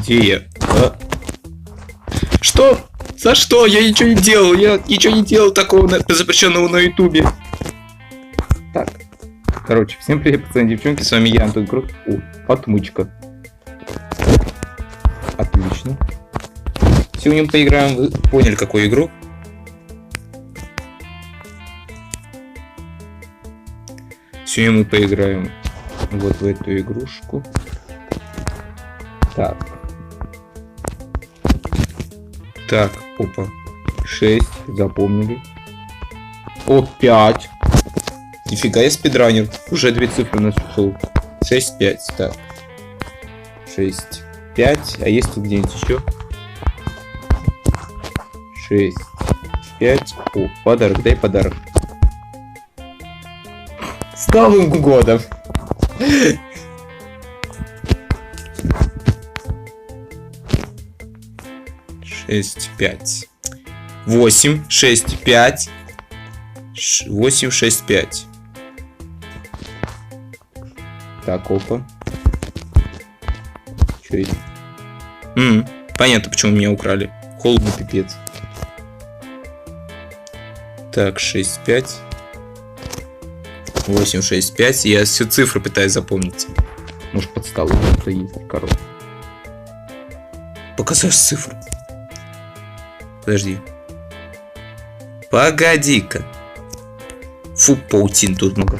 Где я? А? Что? За что? Я ничего не делал. Я ничего не делал такого запрещенного на ютубе. Так. Короче, всем привет, пацаны, девчонки. С вами я, Антон Крут. О, отмычка. Отлично. Сегодня мы поиграем. Вы поняли, какую игру? Сегодня мы поиграем вот в эту игрушку. Так. Так, опа. 6, запомнили. О, 5. Нифига, я спидранер. Уже 2 цифры нашел. 6, 5, так. 6, 5. А есть тут где-нибудь еще? 6, 5. О, подарок, дай подарок. С Новым годом! 6, 5. 8, 6, 5. 8, 6, 5. Так, опа. Чё это? Понятно, почему меня украли. Холодный пипец. Так, 6, 5. 8, 6, 5. Я все цифры пытаюсь запомнить. Может, под столом кто есть, короче. Показать цифры. Подожди. Погоди-ка. Фу, паутин тут много.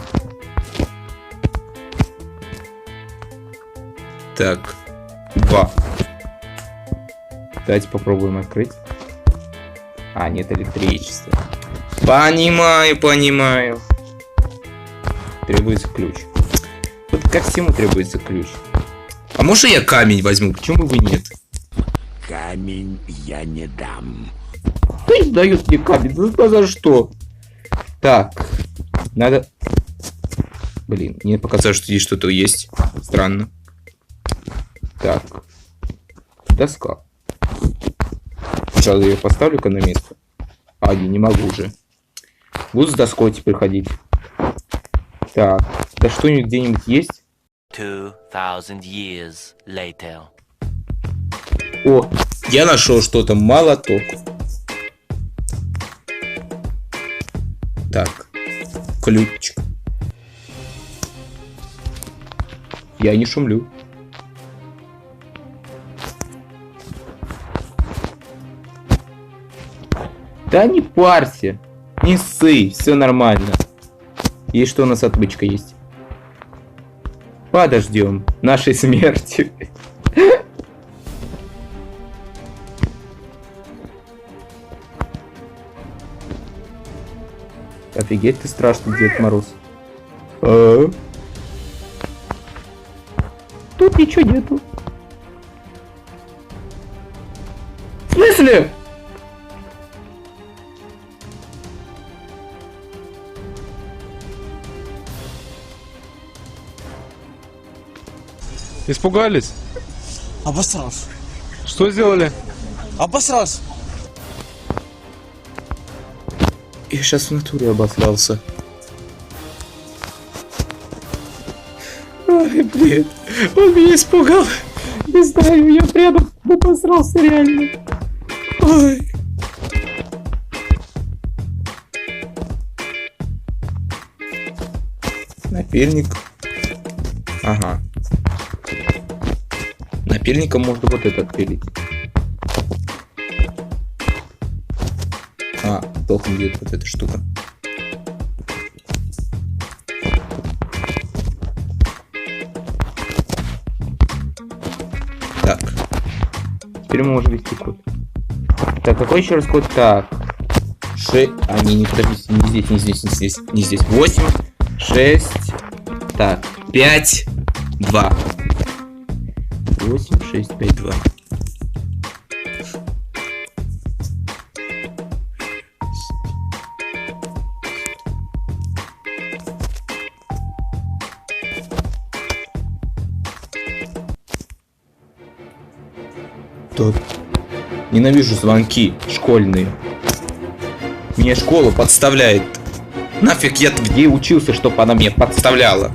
Так. 2. Давайте попробуем открыть. А, нет электричества. Понимаю, понимаю. Требуется ключ. Вот ко всему требуется ключ. А может я камень возьму? Почему бы нет? Камень я не дам. Кто не дает мне камень? Ну за что? Так. Надо... Блин, мне показалось, что здесь что-то есть. Странно. Так. Доска. Сначала я ее поставлю-ка на место. А, не могу уже. Буду с доской теперь ходить. Так. Да что-нибудь где-нибудь есть? 2000 years later. О, я нашел что-то. Молоток. Так. Ключик. Я не шумлю. Да не парься. Не ссы. Все нормально. И что у нас отмычка есть? Подождем нашей смерти. Офигеть ты страшный, Дед Мороз. Тут ничего нету. В смысле? Испугались? Обосрался. Что сделали? Обосрался. Я сейчас в натуре обосрался. Ой, блин. Он меня испугал. Не знаю, я прямо обосрался реально. Ой. Напильник. Ага. Напильником можно вот это отпилить. А, толком идет вот эта штука. Так. Теперь мы можем ввести код. Так, какой еще раз код? Так. А, не, подождите, не здесь, не здесь, не здесь, не здесь. 8, 6, так, 5, 2. 8, 6, 5, 2. Тут. Ненавижу звонки школьные. Меня школа подставляет. Нафиг я где учился, чтобы она меня подставляла?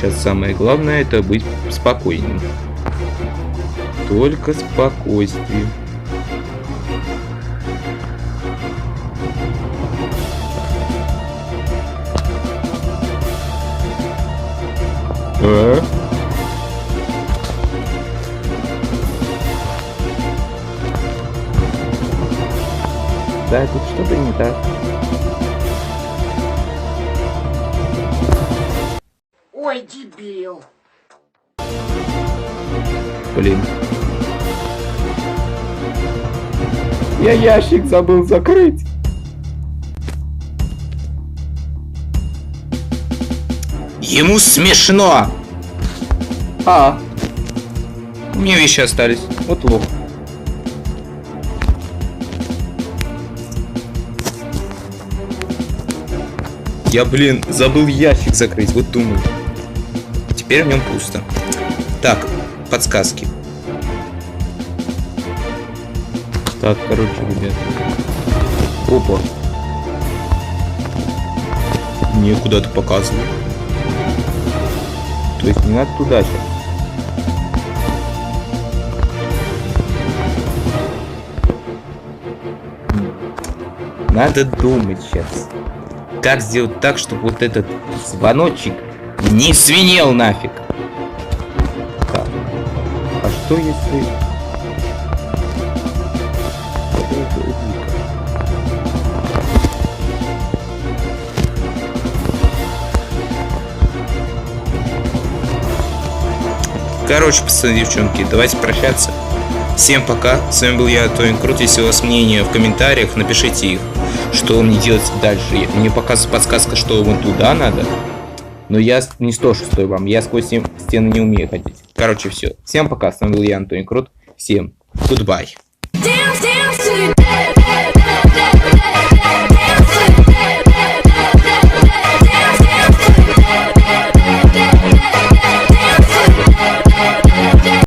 сейчас самое главное это быть спокойным. Только спокойствие. Да, тут что-то не так. Ой, дебил. Блин. Я ящик забыл закрыть. Ему смешно. У меня вещи остались. Вот лох. Я, блин, забыл ящик закрыть, вот думаю. Теперь в нем пусто. Так, подсказки. Так, короче, ребят. Опа. Мне куда-то показывают. То есть не надо туда сейчас. Надо думать сейчас. Как сделать так, чтобы вот этот звоночек не свинел нафиг? Так. А что если... Короче, пацаны, девчонки, давайте прощаться. Всем пока. С вами был я, Тоин Крут. Если у вас мнения в комментариях, напишите их. Что мне делать дальше? Мне показывает подсказка, что вон туда надо. Но я не 106 вам. Я сквозь стены не умею ходить. Короче, все. Всем пока. С вами был я, Антон Крут. Всем goodbye.